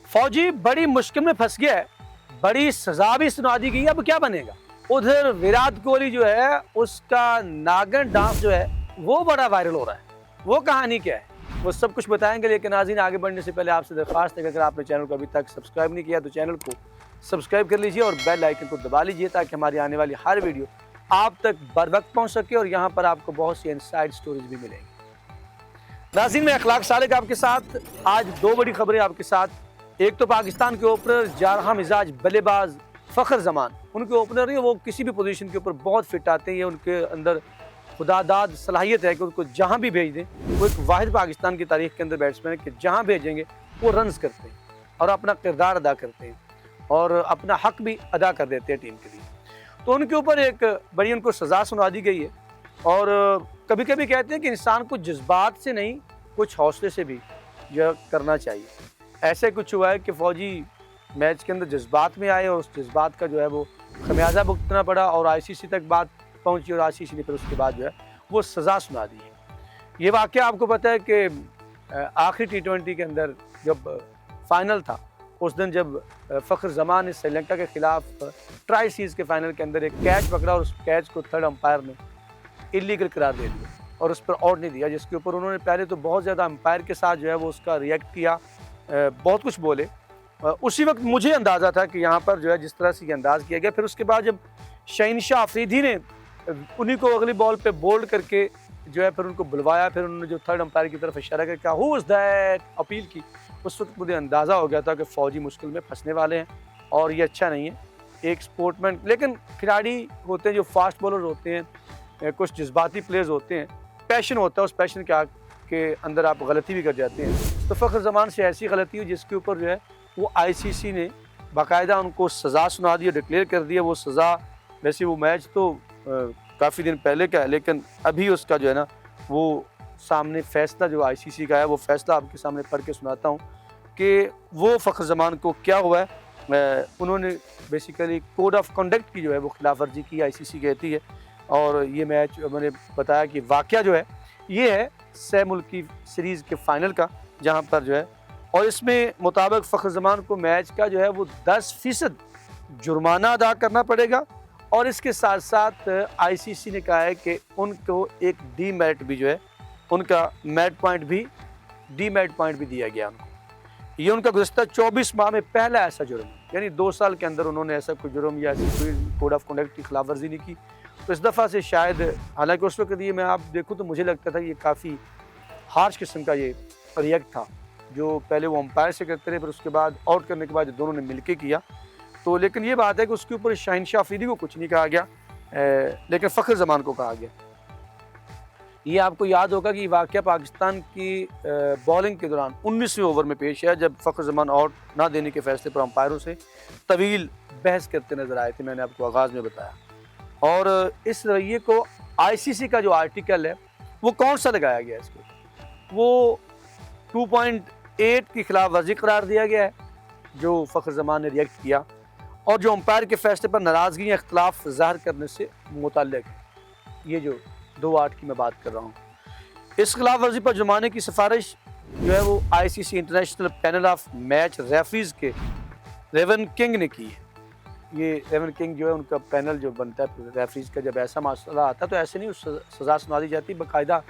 फौजी बड़ी मुश्किल में फंस गया है, बड़ी सजा भी सुना दी गई है, अब क्या बनेगा। उधर विराट कोहली जो है उसका नागिन डांस जो है वो बड़ा वायरल हो रहा है। वो कहानी क्या है वो सब कुछ बताएंगे, लेकिन नाज़रीन आगे बढ़ने से पहले आपसे दरख्वास्त है कि अगर आपने चैनल को अभी तक सब्सक्राइब नहीं किया तो चैनल को सब्सक्राइब कर लीजिए और बेल आइकन को दबा लीजिए ताकि हमारी आने वाली हर वीडियो आप तक बर वक्त पहुँच सके और यहाँ पर आपको बहुत सी इनसाइड स्टोरीज भी मिलेंगी। नाज़रीन मैं अखलाक सालिक आपके साथ आज दो बड़ी खबरें आपके साथ। एक तो पाकिस्तान के ओपनर जारहा मिजाज बल्लेबाज फ़खर जमान, उनके ओपनर हैं वो किसी भी पोजीशन के ऊपर बहुत फिट आते हैं, उनके अंदर खुदादाद सलाहियत है कि उनको जहाँ भी भेज दें वो एक वाहिद पाकिस्तान की तारीख के अंदर बैट्समैन है कि जहाँ भेजेंगे वो रन्स करते हैं और अपना किरदार अदा करते हैं और अपना हक भी अदा कर देते हैं टीम के लिए। तो उनके ऊपर एक बड़ी उनको सज़ा सुना दी गई है और कभी कभी कहते हैं कि इंसान को जज्बात से नहीं कुछ हौसले से भी यह करना चाहिए। ऐसे कुछ हुआ है कि फ़ौजी मैच के अंदर जज्बात में आए और उस जज्बात का जो है वो खमियाजा भुगतना पड़ा और आईसीसी तक बात पहुंची और आईसीसी ने फिर उसके बाद जो है वो सज़ा सुना दी है। ये वाक़या आपको पता है कि आखिरी T20 के अंदर जब फाइनल था उस दिन जब फ़खर जमान ने श्रीलंका के ख़िलाफ़ ट्राई सीरीज़ के फाइनल के अंदर एक कैच पकड़ा और उस कैच को थर्ड अंपायर ने इलीगल करार दे दिया और उस पर आउट नहीं दिया, जिसके ऊपर उन्होंने पहले तो बहुत ज़्यादा अंपायर के साथ जो है वो उसका रिएक्ट किया, बहुत कुछ बोले। उसी वक्त मुझे अंदाज़ा था कि यहाँ पर जो है जिस तरह से ये अंदाज़ किया गया, फिर उसके बाद जब शहीनशाह अफरीदी ने उन्हीं को अगली बॉल पे बोल्ड करके जो है फिर उनको बुलवाया, फिर उन्होंने जो थर्ड अंपायर की तरफ इशारा करके कहा हु इज़ दैट अपील की, उस वक्त मुझे अंदाज़ा हो गया था कि फ़ौजी मुश्किल में फंसने वाले हैं और ये अच्छा नहीं है। एक स्पोर्टमैन, लेकिन खिलाड़ी होते हैं जो फास्ट बॉलर होते हैं, कुछ जज्बाती प्लेयर्स होते हैं, पैशन होता है, उस पैशन के अंदर आप गलती भी कर जाते हैं। तो फ़खर जमान से ऐसी गलती हुई जिसके ऊपर जो है वो आईसीसी ने बाकायदा उनको सज़ा सुना दी, डिक्लेयर कर दिया। वो सज़ा वैसे वो मैच तो काफ़ी दिन पहले का है, लेकिन अभी उसका जो है ना वो सामने फ़ैसला जो आईसीसी का है वो फ़ैसला आपके सामने पढ़ के सुनाता हूँ कि वो फ़खर जमान को क्या हुआ है। उन्होंने बेसिकली कोड ऑफ कंडक्ट की जो है वो खिलाफ वर्जी की, आईसीसी कहती है। और ये मैच मैंने बताया कि वाक़या जो है ये है सह मुल्की सीरीज़ के फ़ाइनल का, जहाँ पर जो है और इसमें मुताबिक फ़खर जमान को मैच का जो है वो 10% जुर्माना अदा करना पड़ेगा और इसके साथ साथ आईसीसी ने कहा है कि उनको एक डीमेरिट भी जो है उनका मेरिट पॉइंट भी दिया गया उनको। ये उनका गुज़श्ता 24 माह में पहला ऐसा जुर्म, यानी 2 साल के अंदर उन्होंने ऐसा कोई जुर्म या ऐसी कोई कोड ऑफ कंडक्ट की खिलाफ वर्जी नहीं की। तो इस दफ़ा से शायद, हालांकि उस वक्त ये मैं आप देखूँ तो मुझे लगता था ये काफ़ी हार्श किस्म का ये रिएक्ट था, जो पहले वो अंपायर से करते रहे फिर उसके बाद आउट करने के बाद दोनों ने मिलके किया। तो लेकिन ये बात है कि उसके ऊपर शहीनशाह अफरीदी को कुछ नहीं कहा गया, लेकिन फ़खर जमान को कहा गया। ये आपको याद होगा कि वाक़या पाकिस्तान की बॉलिंग के दौरान 19वें ओवर में पेश है, जब फ़खर जमान आउट ना देने के फैसले पर अंपायरों से तवील बहस करते नज़र आए थे, मैंने आपको आगाज़ में बताया। और इस रवैये को आईसीसी का जो आर्टिकल है वो कौन सा लगाया गया है इसको, वो 2.8 की खिलाफ वर्जी करार दिया गया है जो फ़खर जमान ने रिएक्ट किया और जो अंपायर के फैसले पर नाराज़गी या इख्तलाफ ज़ाहिर करने से मुतल्लिक़ है। ये जो 2.8 की मैं बात कर रहा हूँ, इस खिलाफ वर्जी पर जुर्माने की सिफारिश जो है वो ICC international panel of match referees के रेवन किंग ने की है। ये रेवन किंग जो है उनका पैनल जो बनता है रेफरीज का, जब ऐसा मसला आता है तो ऐसे नहीं उस सज़ा सुना दी जाती, बाकायदा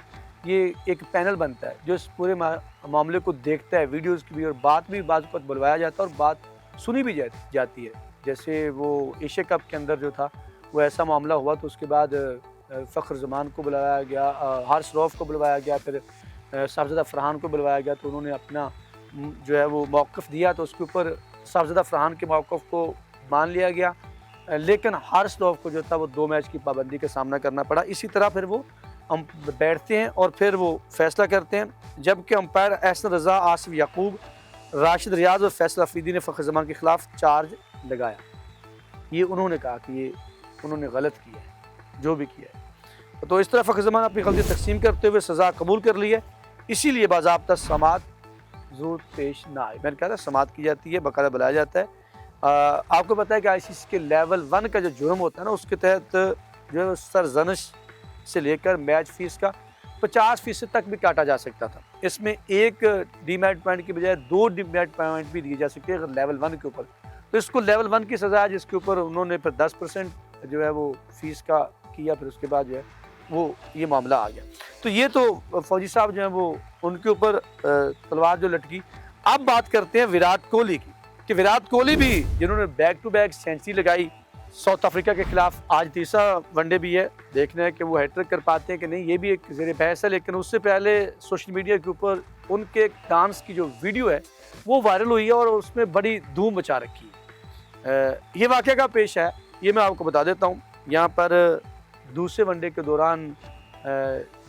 ये एक पैनल बनता है जो इस पूरे मामले को देखता है, वीडियोज़ की भी और बात भी बाज़ वक़्त बुलवाया जाता है और बात सुनी भी जाती है। जैसे वो एशिया कप के अंदर जो था वो ऐसा मामला हुआ तो उसके बाद फ़खर जमान को बुलाया गया, हारिस रऊफ़ को बुलवाया गया, फिर साहबज़ादा फरहान को बुलवाया गया, तो उन्होंने अपना जो है वो मौक़िफ़ दिया तो उसके ऊपर साहबज़ादा फरहान के मौक़िफ़ को मान लिया गया, लेकिन हारिस रऊफ़ को जो था वो 2 मैच की पाबंदी का सामना करना पड़ा। इसी तरह फिर वो बैठते हैं और फिर वो फ़ैसला करते हैं, जबकि अंपायर एहसन रज़ा, आसिफ याकूब, राशिद रियाज़ और फैसल अफरीदी ने फ़खर जमान के ख़िलाफ़ चार्ज लगाया। ये उन्होंने कहा कि ये उन्होंने गलत किया है जो भी किया है। तो इस तरह फ़खर जमान अपनी गलती तकसीम करते हुए सज़ा कबूल कर ली है, इसीलिए बाज़ाब्ता समात ज़रूर पेश ना आए। मैंने कहा था समात की जाती है, बाकायदा बुलाया जाता है। आपको पता है कि आईसीसी के लेवल 1 का जो जुर्म होता है ना उसके तहत जो है सरजनिश से लेकर मैच फीस का 50% तक भी काटा जा सकता था। इसमें एक डीमेरिट पॉइंट की बजाय 2 डीमेरिट पॉइंट भी दिए जा सकते हैं लेवल 1 के ऊपर। तो इसको लेवल 1 की सज़ा है, जिसके ऊपर उन्होंने फिर 10% जो है वो फीस का किया, फिर उसके बाद जो है वो ये मामला आ गया। तो ये तो फौजी साहब जो हैं वो उनके ऊपर तलवार जो लटकी। अब बात करते हैं विराट कोहली की, कि विराट कोहली भी जिन्होंने बैक टू बैक सेंचुरी लगाई साउथ अफ्रीका के खिलाफ, आज तीसरा वनडे भी है, देखना है कि वो हैट्रिक कर पाते हैं कि नहीं, ये भी एक ज़ेर बहस है। लेकिन उससे पहले सोशल मीडिया के ऊपर उनके डांस की जो वीडियो है वो वायरल हुई है और उसमें बड़ी धूम मचा रखी है। ये वाक़या का पेश है, ये मैं आपको बता देता हूँ। यहाँ पर दूसरे वनडे के दौरान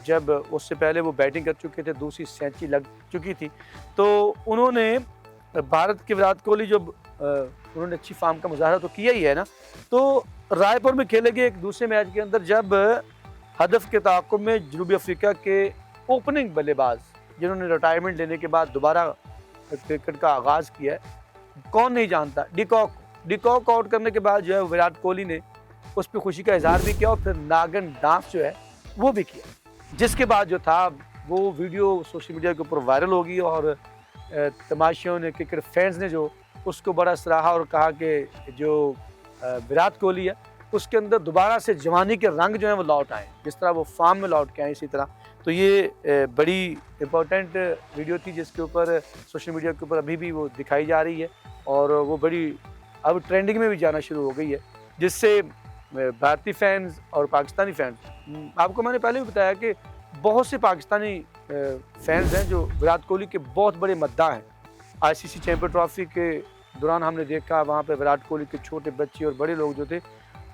जब उससे पहले वो बैटिंग कर चुके थे, दूसरी सेंचुरी लग चुकी थी, तो उन्होंने भारत के विराट कोहली जब उन्होंने अच्छी फॉर्म का मुजाहरा तो किया ही है ना, तो रायपुर में खेले गए एक दूसरे मैच के अंदर जब हदफ के ताक़ुब में जनूबी अफ्रीका के ओपनिंग बल्लेबाज जिन्होंने रिटायरमेंट लेने के बाद दोबारा क्रिकेट का आगाज़ किया है, कौन नहीं जानता, डिकॉक आउट करने के बाद जो है विराट कोहली ने उस पर खुशी का इजहार भी किया और फिर नागन डांस जो है वो भी किया, जिसके बाद जो था वो वीडियो सोशल मीडिया के ऊपर वायरल होगी और तमाशियों ने, क्रिकेट फैंस ने जो उसको बड़ा सराहा और कहा कि जो विराट कोहली है उसके अंदर दोबारा से जवानी के रंग जो है वो लौट आए, जिस तरह वो फॉर्म में लौट के आए इसी तरह। तो ये बड़ी इम्पोर्टेंट वीडियो थी जिसके ऊपर सोशल मीडिया के ऊपर अभी भी वो दिखाई जा रही है और वो बड़ी अब ट्रेंडिंग में भी जाना शुरू हो गई है, जिससे भारतीय फैंस और पाकिस्तानी फैंस, आपको मैंने पहले भी बताया कि बहुत से पाकिस्तानी फैंस हैं जो विराट कोहली के बहुत बड़े मद्दाह हैं। आईसीसी चैंपियन ट्रॉफी के दौरान हमने देखा वहाँ पे विराट कोहली के छोटे बच्चे और बड़े लोग जो थे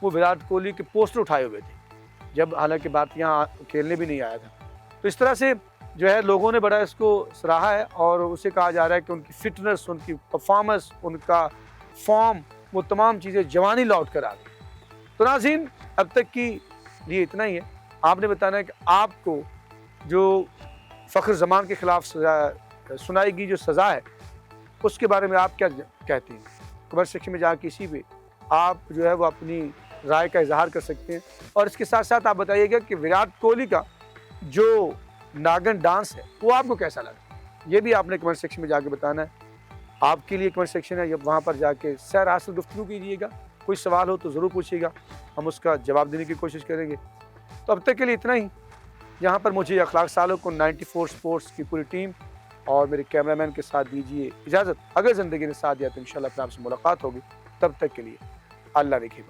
वो विराट कोहली के पोस्टर उठाए हुए थे, जब हालांकि भारत यहाँ खेलने भी नहीं आया था। तो इस तरह से जो है लोगों ने बड़ा इसको सराहा है और उसे कहा जा रहा है कि उनकी फिटनेस, उनकी परफॉर्मेंस, उनका फॉर्म, वो तमाम चीज़ें जवानी लौट कर आ गई। तो नाज़रीन, अब तक की लिए इतना ही है। आपने बताना है कि आपको जो फ़ख्र ज़मान के ख़िलाफ़ सुनाई गई जो सज़ा है उसके बारे में आप क्या कहते हैं? कमेंट सेक्शन में जाकर किसी भी आप जो है वो अपनी राय का इजहार कर सकते हैं। और इसके साथ साथ आप बताइएगा कि विराट कोहली का जो नागन डांस है वो आपको कैसा लगा, ये भी आपने कमेंट सेक्शन में जाके बताना है। आपके लिए कमेंट सेक्शन है, वहाँ पर जाके सैर हासिल गुफ्तगू कीजिएगा। कोई सवाल हो तो ज़रूर पूछिएगा, हम उसका जवाब देने की कोशिश करेंगे। तो अब तक के लिए इतना ही। यहाँ पर मुझे अखलाक सालों को 94 स्पोर्ट्स की पूरी टीम और मेरे कैमरामैन के साथ दीजिए इजाज़त। अगर ज़िंदगी ने साथ दिया तो इंशाल्लाह फिर आपसे मुलाकात होगी। तब तक के लिए अल्लाह रखिए।